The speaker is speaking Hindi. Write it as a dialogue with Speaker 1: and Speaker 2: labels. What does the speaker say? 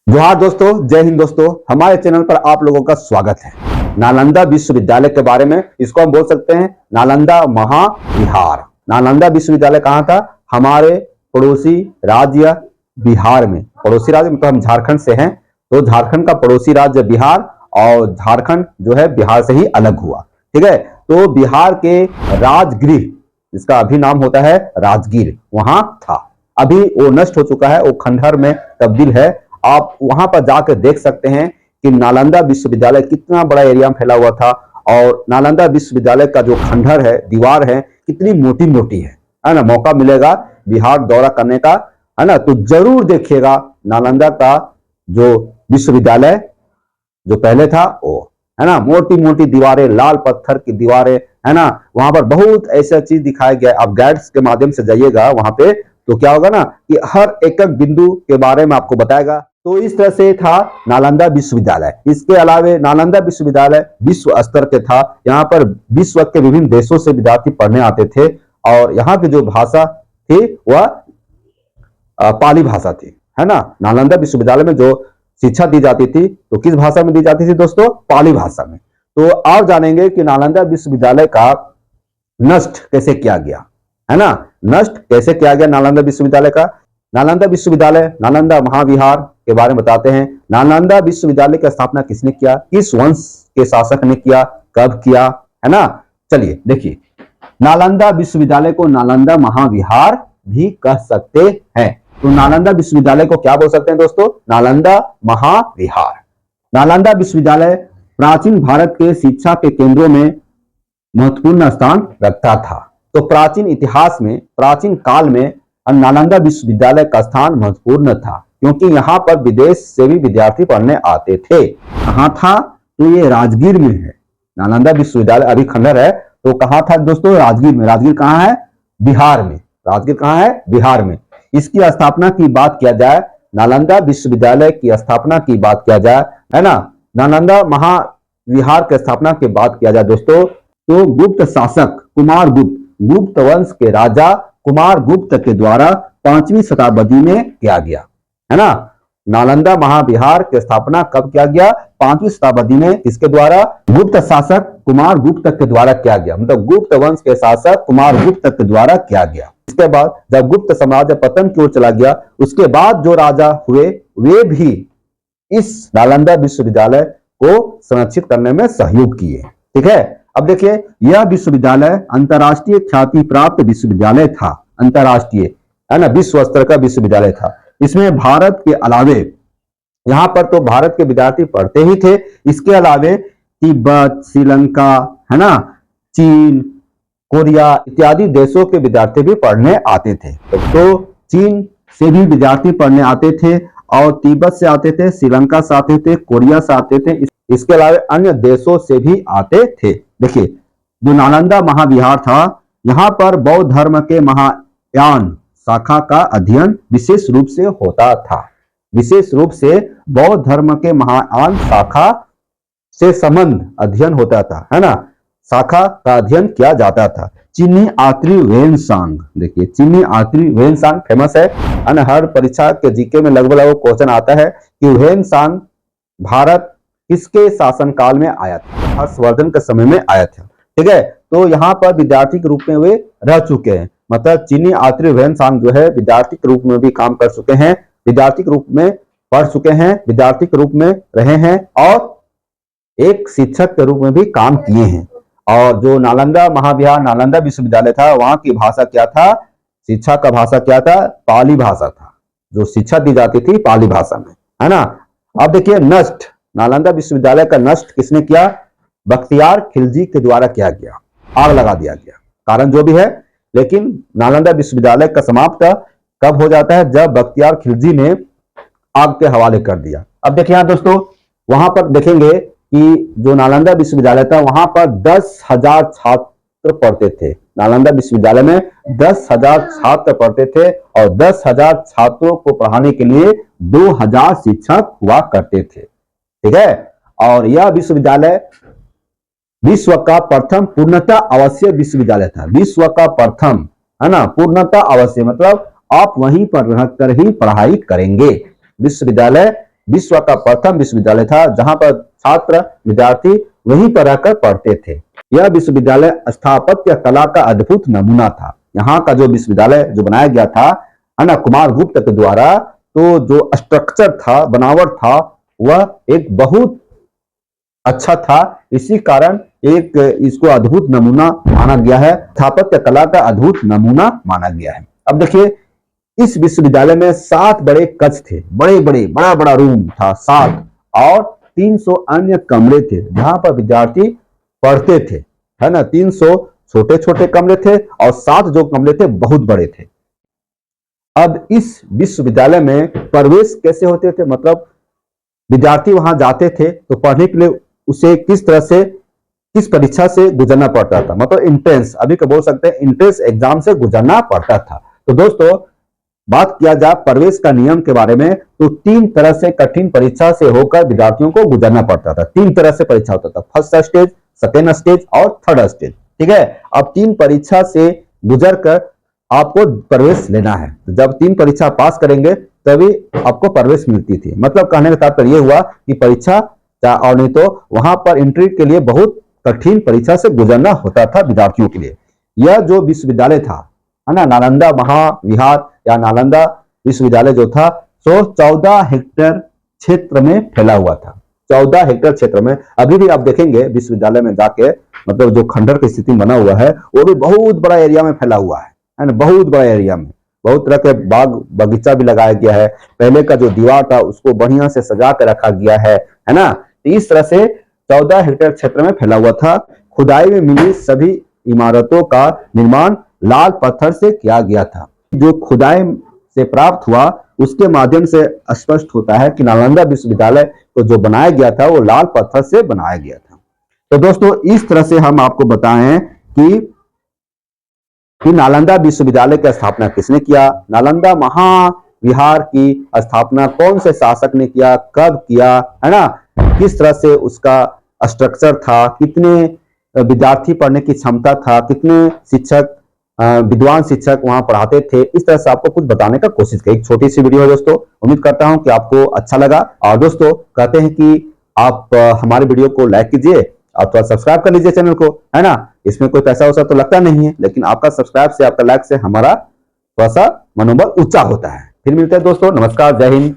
Speaker 1: जोहार दोस्तों, जय हिंद दोस्तों। हमारे चैनल पर आप लोगों का स्वागत है। नालंदा विश्वविद्यालय के बारे में इसको हम बोल सकते हैं नालंदा महाविहार। नालंदा विश्वविद्यालय कहाँ था? हमारे पड़ोसी राज्य बिहार में। पड़ोसी राज्य मतलब हम झारखंड से हैं, तो झारखंड का पड़ोसी राज्य बिहार और झारखंड जो है बिहार से ही अलग हुआ। ठीक है, तो बिहार के राजगृह, जिसका अभी नाम होता है राजगीर, वहां था। अभी वो नष्ट हो चुका है, वो खंडहर में तब्दील है। आप वहां पर जाकर देख सकते हैं कि नालंदा विश्वविद्यालय कितना बड़ा एरिया में फैला हुआ था और नालंदा विश्वविद्यालय का जो खंडहर है, दीवार है, कितनी मोटी मोटी है ना। मौका मिलेगा बिहार दौरा करने का, है ना, तो जरूर देखिएगा नालंदा का जो विश्वविद्यालय जो पहले था वो, है ना। मोटी मोटी दीवारें, लाल पत्थर की दीवारें, है ना। वहां पर बहुत ऐसा चीज दिखाया गया है। आप गाइड्स के माध्यम से जाइएगा वहां पे तो क्या होगा ना कि हर एक एक बिंदु के बारे में आपको बताएगा। तो इस तरह से था नालंदा विश्वविद्यालय। इसके अलावा नालंदा विश्वविद्यालय विश्व स्तर के था। यहाँ पर विश्व के विभिन्न देशों से विद्यार्थी पढ़ने आते थे और यहाँ की जो भाषा थी वह पाली भाषा थी, है ना। नालंदा विश्वविद्यालय में जो शिक्षा दी जाती थी तो किस भाषा में दी जाती थी दोस्तों? पाली भाषा में। तो आप जानेंगे कि नालंदा विश्वविद्यालय का नष्ट कैसे किया गया, है ना। नष्ट कैसे किया गया नालंदा विश्वविद्यालय का? नालंदा विश्वविद्यालय, नालंदा महाविहार के बारे में बताते हैं। नालंदा विश्वविद्यालय की स्थापना किसने किया? किस वंश के शासक ने किया? कब किया? है ना। चलिए देखिए, नालंदा विश्वविद्यालय को नालंदा महाविहार भी कह सकते हैं। तो नालंदा विश्वविद्यालय को क्या बोल सकते हैं दोस्तों? नालंदा महाविहार। नालंदा विश्वविद्यालय प्राचीन भारत के शिक्षा के केंद्रों में महत्वपूर्ण स्थान रखता था। तो प्राचीन इतिहास में, प्राचीन काल में नालंदा विश्वविद्यालय का स्थान महत्वपूर्ण था क्योंकि यहाँ पर विदेश से भी विद्यार्थी पढ़ने आते थे। कहाँ था? तो ये राजगीर में है। नालंदा विश्वविद्यालय अभी खंडहर है तो कहाँ था दोस्तों? राजगीर में। राजगीर कहाँ है? बिहार में। राजगीर कहाँ है? बिहार में। इसकी स्थापना की बात किया जाए, नालंदा विश्वविद्यालय की स्थापना की बात किया जाए, है ना, नालंदा महाविहार की स्थापना की बात किया जाए दोस्तों, तो गुप्त शासक कुमार गुप्त, गुप्त वंश के राजा कुमार गुप्त के द्वारा 5वीं शताब्दी में किया गया, है ना। नालंदा महाविहार की स्थापना कब किया गया? 5वीं शताब्दी में। किसके द्वारा? गुप्त शासक कुमार गुप्त के द्वारा किया गया, मतलब गुप्त वंश के शासक कुमार गुप्त के द्वारा किया गया। इसके बाद जब गुप्त साम्राज्य पतन की ओर चला गया, उसके बाद जो राजा हुए वे भी इस नालंदा विश्वविद्यालय को संरक्षित करने में सहयोग किए। ठीक है, अब देखिए, यह विश्वविद्यालय अंतरराष्ट्रीय ख्याति प्राप्त विश्वविद्यालय था। अंतरराष्ट्रीय, है ना, विश्व स्तर का विश्वविद्यालय था। इसमें भारत के अलावे, यहाँ पर तो भारत के विद्यार्थी पढ़ते ही थे, इसके अलावे तिब्बत, श्रीलंका, है ना, चीन, कोरिया इत्यादि देशों के विद्यार्थी भी पढ़ने आते थे। तो चीन से भी विद्यार्थी पढ़ने आते थे और तिब्बत से आते थे, श्रीलंका से आते थे, कोरिया से आते थे, इसके अलावा अन्य देशों से भी आते थे। देखिए, जो नालंदा महाविहार था, यहाँ पर बौद्ध धर्म के महायान शाखा का अध्ययन विशेष रूप से होता था। विशेष रूप से बौद्ध धर्म के महायान शाखा से संबंध अध्ययन होता था, है ना, शाखा का अध्ययन किया जाता था। चीनी आत्री वेनसांग, देखिए चीनी आत्री वेनसांग फेमस है ना। हर परीक्षा के जीके में लगभग क्वेश्चन आता है कि वेनसांग भारत किसके शासनकाल में आया था? हर्षवर्धन के समय में आया था। ठीक है, तो यहाँ पर विद्यार्थी के रूप में वे रह चुके हैं, मतलब चीनी आत्री वेनसांग जो है विद्यार्थी के रूप में भी काम कर चुके हैं, विद्यार्थी के रूप में पढ़ चुके हैं, विद्यार्थी के रूप में रहे हैं और एक शिक्षक के रूप में भी काम किए हैं। और जो नालंदा महाविहार, नालंदा विश्वविद्यालय था, वहां की भाषा क्या था? शिक्षा का भाषा क्या था? पाली भाषा था। जो शिक्षा दी जाती थी पाली भाषा में, है ना। अब देखिए, नष्ट, नालंदा विश्वविद्यालय का नष्ट किसने किया? बख्तियार खिलजी के द्वारा किया गया, आग लगा दिया गया, कारण जो भी है। लेकिन नालंदा विश्वविद्यालय का समाप्त कब हो जाता है? जब बख्तियार खिलजी ने आग के हवाले कर दिया। अब देखिए यहाँ दोस्तों, वहां पर देखेंगे कि जो नालंदा विश्वविद्यालय था वहां पर 10,000 छात्र पढ़ते थे। नालंदा विश्वविद्यालय में 10,000 छात्र पढ़ते थे और 10,000 छात्रों को पढ़ाने के लिए 2,000 शिक्षक हुआ करते थे। ठीक है, और यह विश्वविद्यालय विश्व का प्रथम पूर्णतः अवश्य विश्वविद्यालय था। विश्व का प्रथम, है ना, पूर्णतः अवश्य मतलब आप वहीं पर रहकर ही पढ़ाई करेंगे। विश्वविद्यालय विश्व का प्रथम विश्वविद्यालय था जहां पर छात्र विद्यार्थी वहीं पर रहकर पढ़ते थे। यह विश्वविद्यालय स्थापत्य कला का अद्भुत नमूना था। यहाँ का जो विश्वविद्यालय जो बनाया गया था है ना कुमार गुप्त के द्वारा, तो जो स्ट्रक्चर था, बनावट था, वह एक बहुत अच्छा था। इसी कारण एक इसको अद्भुत नमूना माना गया है, स्थापत्य कला का अद्भुत नमूना माना गया है। अब देखिए, इस विश्वविद्यालय में 7 बड़े कक्ष थे, बड़े बड़े बड़ा बड़ा रूम था 7, और 300 अन्य कमरे थे जहां पर विद्यार्थी पढ़ते थे, है ना। 300 छोटे छोटे कमरे थे और 7 जो कमरे थे बहुत बड़े थे। अब इस विश्वविद्यालय में प्रवेश कैसे होते थे, मतलब विद्यार्थी वहां जाते थे तो पढ़ने के लिए उसे किस तरह से, किस परीक्षा से गुजरना पड़ता था, मतलब इंट्रेंस, अभी का बोल सकते हैं इंट्रेंस एग्जाम से गुजरना पड़ता था। तो दोस्तों, बात किया जाए प्रवेश का नियम के बारे में, तो 3 तरह से कठिन परीक्षा से होकर विद्यार्थियों को गुजरना पड़ता था। 3 तरह से परीक्षा होता था, फर्स्ट स्टेज, सेकेंड स्टेज और थर्ड स्टेज, ठीक है। अब 3 परीक्षा से गुजर कर आपको प्रवेश लेना है। तो जब 3 परीक्षा पास करेंगे तभी आपको प्रवेश मिलती थी। मतलब कहने का तात्पर्य यह हुआ कि परीक्षा और नहीं तो वहां पर एंट्री के लिए बहुत कठिन परीक्षा से गुजरना होता था विद्यार्थियों के लिए। यह जो विश्वविद्यालय था, है ना, नालंदा महाविहार या नालंदा विश्वविद्यालय जो था, सो 14 हेक्टेयर क्षेत्र में फैला हुआ था। 14 हेक्टेयर क्षेत्र में अभी भी आप देखेंगे विश्वविद्यालय में जाके, मतलब जो खंडर की स्थिति बना हुआ है वो भी बहुत बड़ा एरिया में फैला हुआ है ना, बहुत बड़ा एरिया में। बहुत तरह के बाग बगीचा भी लगाया गया है। पहले का जो दीवार था उसको बढ़िया से सजा कर रखा गया है ना। इस तरह से 14 हेक्टेयर क्षेत्र में फैला हुआ था। खुदाई में मिली सभी इमारतों का निर्माण लाल पत्थर से किया गया था। जो खुदाई से प्राप्त हुआ उसके माध्यम से स्पष्ट होता है कि नालंदा विश्वविद्यालय को जो बनाया गया था वो लाल पत्थर से बनाया गया था। तो दोस्तों, इस तरह से हम आपको बताएं कि नालंदा विश्वविद्यालय की स्थापना किसने किया, नालंदा महाविहार की स्थापना कौन से शासक ने किया, कब किया, है ना, किस तरह से उसका स्ट्रक्चर था, कितने विद्यार्थी पढ़ने की क्षमता था, कितने शिक्षक विद्वान शिक्षक वहां पढ़ाते थे। इस तरह से आपको कुछ बताने का कोशिश की। एक छोटी सी वीडियो है दोस्तों, उम्मीद करता हूं कि आपको अच्छा लगा। और दोस्तों, कहते हैं कि आप हमारे वीडियो को लाइक कीजिए और थोड़ा सब्सक्राइब कर लीजिए चैनल को, है ना। इसमें कोई पैसा वैसा तो लगता नहीं है, लेकिन आपका सब्सक्राइब से, आपका लाइक से हमारा थोड़ा सा मनोबल ऊंचा होता है। फिर मिलते हैं दोस्तों, नमस्कार, जय हिंद।